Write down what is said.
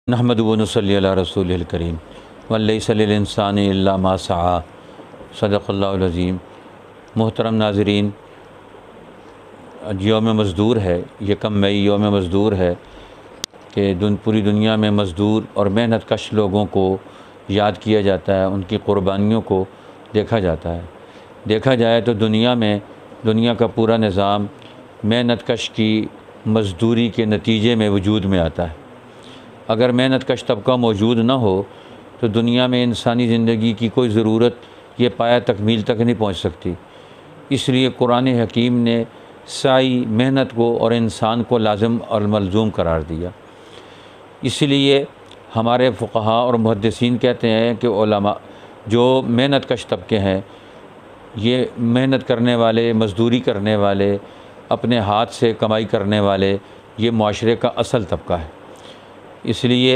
نحمد و نصلی علی رسول الکریم ولیس للانسان الا ما سعی صدق اللہ العظیم۔ محترم ناظرین، یوم مزدور ہے، یکم مئی یوم مزدور ہے کہ پوری دنیا میں مزدور اور محنت کش لوگوں کو یاد کیا جاتا ہے، ان کی قربانیوں کو دیکھا جاتا ہے۔ دیکھا جائے تو دنیا کا پورا نظام محنت کش کی مزدوری کے نتیجے میں وجود میں آتا ہے۔ اگر محنت کش طبقہ موجود نہ ہو تو دنیا میں انسانی زندگی کی کوئی ضرورت یہ پایہ تکمیل تک نہیں پہنچ سکتی۔ اس لیے قرآن حکیم نے سعی، محنت کو اور انسان کو لازم اور ملزوم قرار دیا۔ اس لیے ہمارے فقہاء اور محدثین کہتے ہیں کہ علماء جو محنت کش طبقے ہیں، یہ محنت کرنے والے، مزدوری کرنے والے، اپنے ہاتھ سے کمائی کرنے والے، یہ معاشرے کا اصل طبقہ ہے۔ اس لیے